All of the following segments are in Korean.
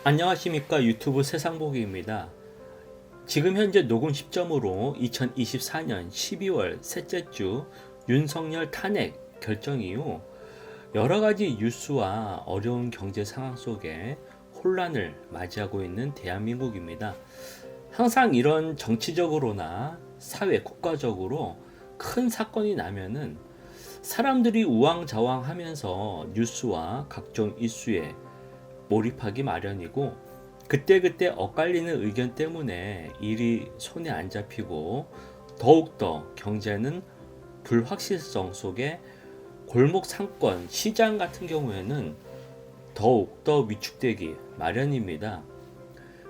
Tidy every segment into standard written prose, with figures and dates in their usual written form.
안녕하십니까. 유튜브 세상보기입니다. 지금 현재 녹음 시점으로 2024년 12월 셋째 주 윤석열 탄핵 결정 이후 여러가지 뉴스와 어려운 경제 상황 속에 혼란을 맞이하고 있는 대한민국입니다. 항상 이런 정치적으로나 사회 국가적으로 큰 사건이 나면은 사람들이 우왕좌왕하면서 뉴스와 각종 이슈에 몰입하기 마련이고, 그때그때 엇갈리는 의견 때문에 일이 손에 안 잡히고 더욱더 경제는 불확실성 속에 골목 상권 시장 같은 경우에는 더욱더 위축되기 마련입니다.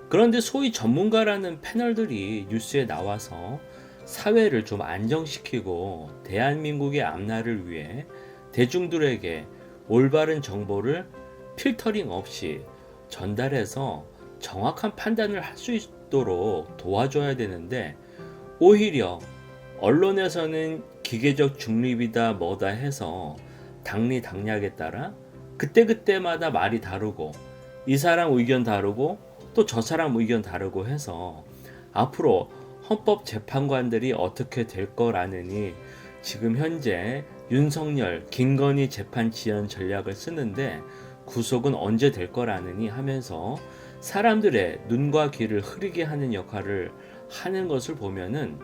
그런데 소위 전문가라는 패널들이 뉴스에 나와서 사회를 좀 안정시키고 대한민국의 앞날을 위해 대중들에게 올바른 정보를 필터링 없이 전달해서 정확한 판단을 할 수 있도록 도와줘야 되는데, 오히려 언론에서는 기계적 중립이다 뭐다 해서 당리당략에 따라 그때그때마다 말이 다르고, 이 사람 의견 다르고 또 저 사람 의견 다르고 해서 앞으로 헌법재판관들이 어떻게 될 거라느니 지금 현재 윤석열, 김건희 재판 지연 전략을 쓰는데 구속은 언제 될 거라느니 하면서 사람들의 눈과 귀를 흐리게 하는 역할을 하는 것을 보면은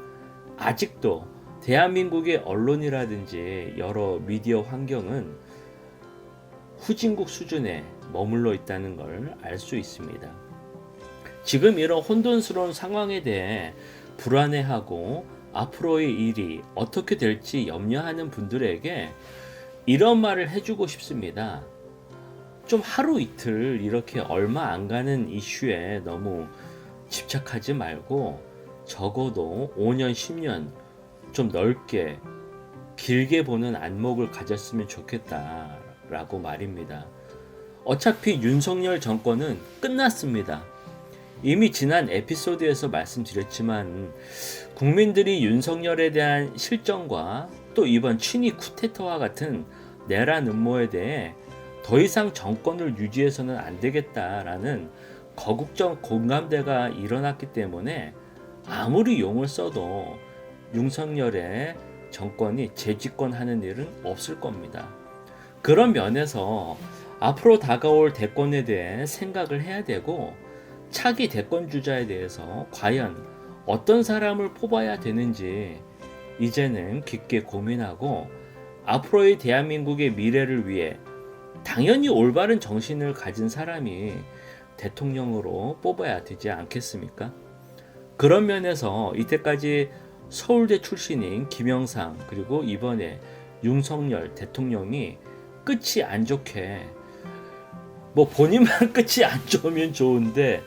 아직도 대한민국의 언론이라든지 여러 미디어 환경은 후진국 수준에 머물러 있다는 걸 알 수 있습니다. 지금 이런 혼돈스러운 상황에 대해 불안해하고 앞으로의 일이 어떻게 될지 염려하는 분들에게 이런 말을 해주고 싶습니다. 좀 하루 이틀 이렇게 얼마 안 가는 이슈에 너무 집착하지 말고 적어도 5년, 10년 좀 넓게 길게 보는 안목을 가졌으면 좋겠다라고 말입니다. 어차피 윤석열 정권은 끝났습니다. 이미 지난 에피소드에서 말씀드렸지만 국민들이 윤석열에 대한 실정과 또 이번 친위 쿠데타와 같은 내란 음모에 대해 더 이상 정권을 유지해서는 안 되겠다라는 거국적 공감대가 일어났기 때문에 아무리 용을 써도 윤석열의 정권이 재집권하는 일은 없을 겁니다. 그런 면에서 앞으로 다가올 대권에 대해 생각을 해야 되고, 차기 대권 주자에 대해서 과연 어떤 사람을 뽑아야 되는지 이제는 깊게 고민하고 앞으로의 대한민국의 미래를 위해 당연히 올바른 정신을 가진 사람이 대통령으로 뽑아야 되지 않겠습니까? 그런 면에서 이때까지 서울대 출신인 김영삼, 그리고 이번에 윤석열 대통령이 끝이 안 좋게, 뭐 본인만 끝이 안 좋으면 좋은데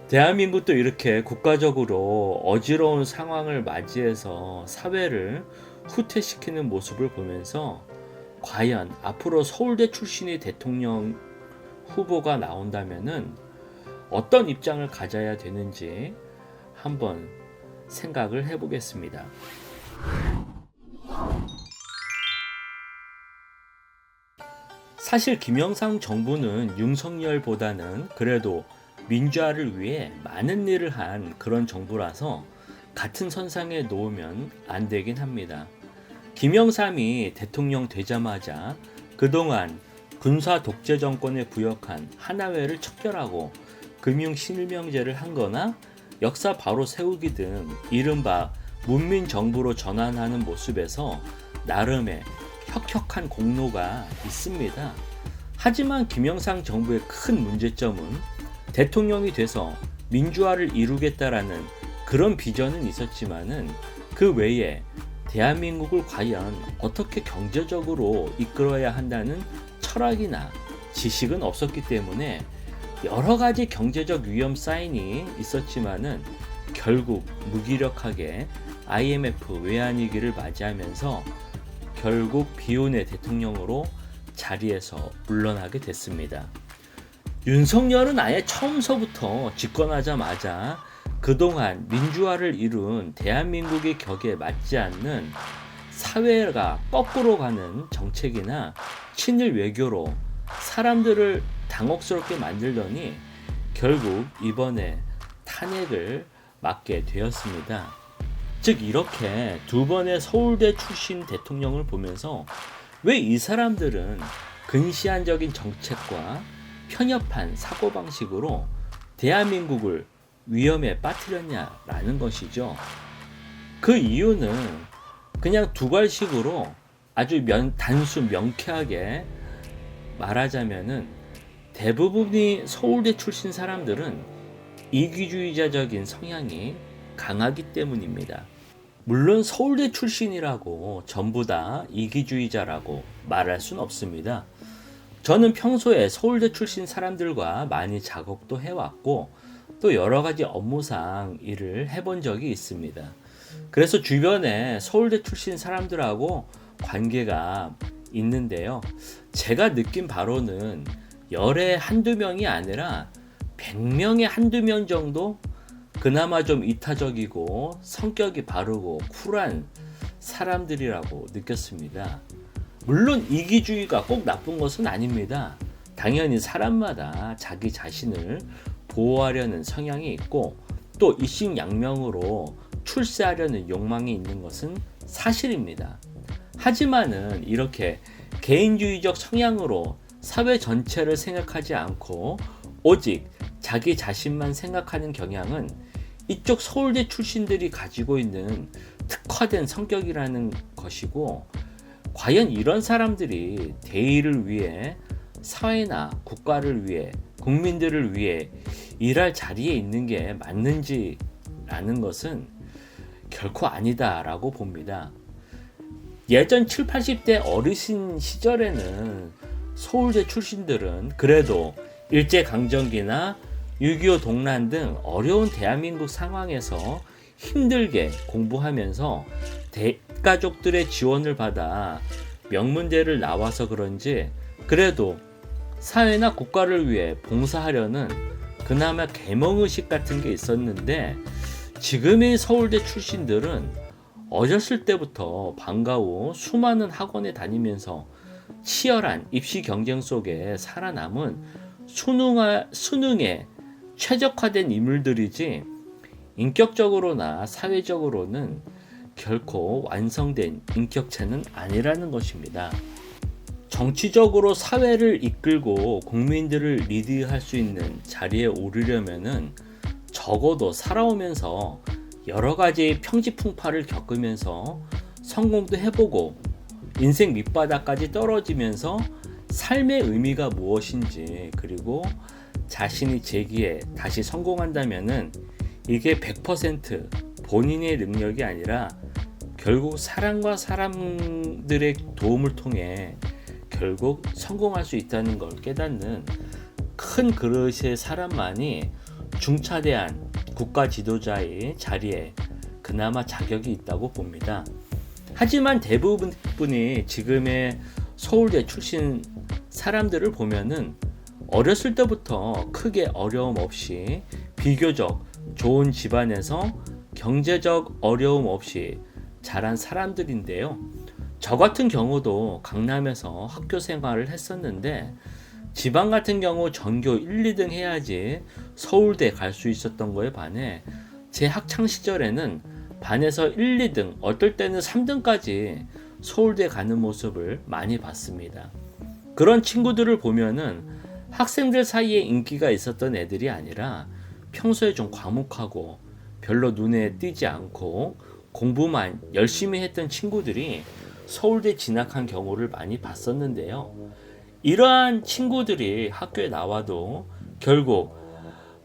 대한민국도 이렇게 국가적으로 어지러운 상황을 맞이해서 사회를 후퇴시키는 모습을 보면서 과연 앞으로 서울대 출신의 대통령 후보가 나온다면은 어떤 입장을 가져야 되는지 한번 생각을 해보겠습니다. 사실 김영삼 정부는 윤석열보다는 그래도 민주화를 위해 많은 일을 한 그런 정부라서 같은 선상에 놓으면 안 되긴 합니다. 김영삼이 대통령 되자마자 그동안 군사 독재 정권에 부역한 하나회를 척결하고 금융실명제를 한 거나 역사 바로 세우기 등 이른바 문민정부로 전환하는 모습에서 나름의 혁혁한 공로가 있습니다. 하지만 김영삼 정부의 큰 문제점은 대통령이 돼서 민주화를 이루겠다라는 그런 비전은 있었지만은 그 외에 대한민국을 과연 어떻게 경제적으로 이끌어야 한다는 철학이나 지식은 없었기 때문에 여러 가지 경제적 위험 사인이 있었지만은 결국 무기력하게 IMF 외환위기를 맞이하면서 결국 비운의 대통령으로 자리에서 물러나게 됐습니다. 윤석열은 아예 처음서부터 집권하자마자 그동안 민주화를 이룬 대한민국의 격에 맞지 않는 사회가 거꾸로 가는 정책이나 친일 외교로 사람들을 당혹스럽게 만들더니 결국 이번에 탄핵을 맞게 되었습니다. 즉 이렇게 두 번의 서울대 출신 대통령을 보면서 왜 이 사람들은 근시안적인 정책과 편협한 사고방식으로 대한민국을 위험에 빠뜨렸냐라는 것이죠. 그 이유는 그냥 두괄식으로 아주 단순 명쾌하게 말하자면은 대부분이 서울대 출신 사람들은 이기주의자적인 성향이 강하기 때문입니다. 물론 서울대 출신이라고 전부 다 이기주의자라고 말할 순 없습니다. 저는 평소에 서울대 출신 사람들과 많이 작업도 해왔고 또 여러 가지 업무상 일을 해본 적이 있습니다. 그래서 주변에 서울대 출신 사람들하고 관계가 있는데요. 제가 느낀 바로는 열에 한두 명이 아니라 100명에 한두 명 정도 그나마 좀 이타적이고 성격이 바르고 쿨한 사람들이라고 느꼈습니다. 물론 이기주의가 꼭 나쁜 것은 아닙니다. 당연히 사람마다 자기 자신을 보호하려는 성향이 있고 또 일식양명으로 출세하려는 욕망이 있는 것은 사실입니다. 하지만은 이렇게 개인주의적 성향으로 사회 전체를 생각하지 않고 오직 자기 자신만 생각하는 경향은 이쪽 서울대 출신들이 가지고 있는 특화된 성격이라는 것이고, 과연 이런 사람들이 대의를 위해 사회나 국가를 위해 국민들을 위해 일할 자리에 있는 게 맞는지라는 것은 결코 아니다라고 봅니다. 예전 7, 80대 어르신 시절에는 서울대 출신들은 그래도 일제강점기나 6.25 동란 등 어려운 대한민국 상황에서 힘들게 공부하면서 대가족들의 지원을 받아 명문대를 나와서 그런지 그래도 사회나 국가를 위해 봉사하려는 그나마 계몽의식 같은 게 있었는데, 지금의 서울대 출신들은 어렸을 때부터 방과 후 수많은 학원에 다니면서 치열한 입시 경쟁 속에 살아남은 수능에 최적화된 인물들이지 인격적으로나 사회적으로는 결코 완성된 인격체는 아니라는 것입니다. 정치적으로 사회를 이끌고 국민들을 리드할 수 있는 자리에 오르려면은 적어도 살아오면서 여러 가지 평지풍파를 겪으면서 성공도 해보고 인생 밑바닥까지 떨어지면서 삶의 의미가 무엇인지, 그리고 자신이 재기에 다시 성공한다면은 이게 100% 본인의 능력이 아니라 결국 사람과 사람들의 도움을 통해 결국 성공할 수 있다는 걸 깨닫는 큰 그릇의 사람만이 중차대한 국가 지도자의 자리에 그나마 자격이 있다고 봅니다. 하지만 대부분이 지금의 서울대 출신 사람들을 보면은 어렸을 때부터 크게 어려움 없이 비교적 좋은 집안에서 경제적 어려움 없이 자란 사람들인데요. 저 같은 경우도 강남에서 학교 생활을 했었는데 지방 같은 경우 전교 1, 2등 해야지 서울대 갈 수 있었던 거에 반해 제 학창 시절에는 반에서 1, 2등, 어떨 때는 3등까지 서울대 가는 모습을 많이 봤습니다. 그런 친구들을 보면은 학생들 사이에 인기가 있었던 애들이 아니라 평소에 좀 과묵하고 별로 눈에 띄지 않고 공부만 열심히 했던 친구들이 서울대 진학한 경우를 많이 봤었는데요. 이러한 친구들이 학교에 나와도 결국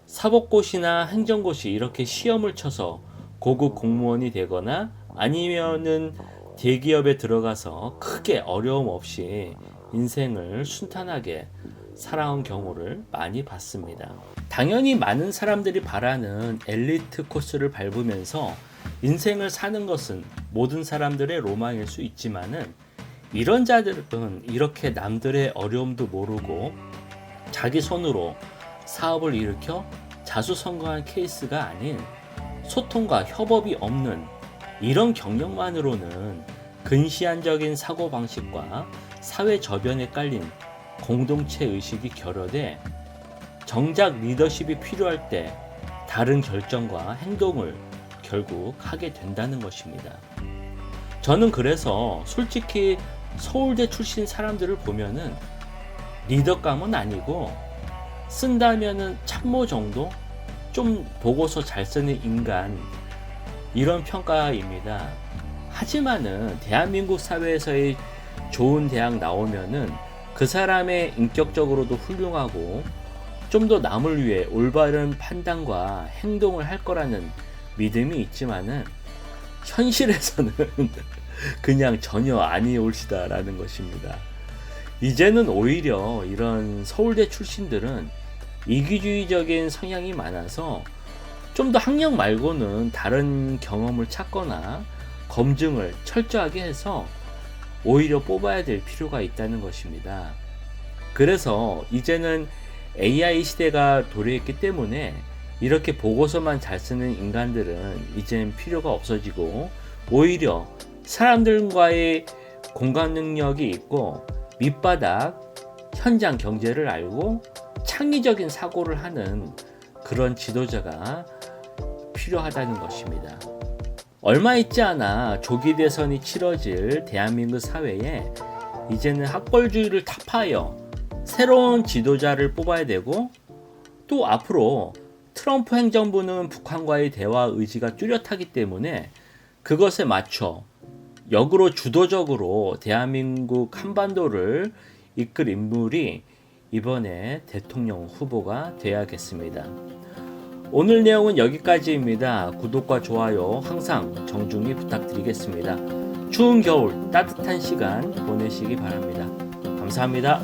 사법고시나 행정고시 이렇게 시험을 쳐서 고급 공무원이 되거나 아니면은 대기업에 들어가서 크게 어려움 없이 인생을 순탄하게 살아온 경우를 많이 봤습니다. 당연히 많은 사람들이 바라는 엘리트 코스를 밟으면서 인생을 사는 것은 모든 사람들의 로망일 수 있지만은 이런 자들은 이렇게 남들의 어려움도 모르고 자기 손으로 사업을 일으켜 자수성가한 케이스가 아닌 소통과 협업이 없는 이런 경력만으로는 근시안적인 사고방식과 사회 저변에 깔린 공동체 의식이 결여돼 정작 리더십이 필요할 때 다른 결정과 행동을 결국 하게 된다는 것입니다. 저는 그래서 솔직히 서울대 출신 사람들을 보면은 리더감은 아니고 쓴다면은 참모 정도? 좀 보고서 잘 쓰는 인간, 이런 평가입니다. 하지만은 대한민국 사회에서의 좋은 대학 나오면은 그 사람의 인격적으로도 훌륭하고 좀 더 남을 위해 올바른 판단과 행동을 할 거라는 믿음이 있지만은 현실에서는 그냥 전혀 아니올시다라는 것입니다. 이제는 오히려 이런 서울대 출신들은 이기주의적인 성향이 많아서 좀 더 학력 말고는 다른 경험을 찾거나 검증을 철저하게 해서 오히려 뽑아야 될 필요가 있다는 것입니다. 그래서 이제는 AI 시대가 도래했기 때문에 이렇게 보고서만 잘 쓰는 인간들은 이젠 필요가 없어지고 오히려 사람들과의 공감 능력이 있고 밑바닥 현장 경제를 알고 창의적인 사고를 하는 그런 지도자가 필요하다는 것입니다. 얼마 있지 않아 조기 대선이 치러질 대한민국 사회에 이제는 학벌주의를 타파하여 새로운 지도자를 뽑아야 되고, 또 앞으로 트럼프 행정부는 북한과의 대화 의지가 뚜렷하기 때문에 그것에 맞춰 역으로 주도적으로 대한민국 한반도를 이끌 인물이 이번에 대통령 후보가 되어야겠습니다. 오늘 내용은 여기까지입니다. 구독과 좋아요 항상 정중히 부탁드리겠습니다. 추운 겨울 따뜻한 시간 보내시기 바랍니다. 감사합니다.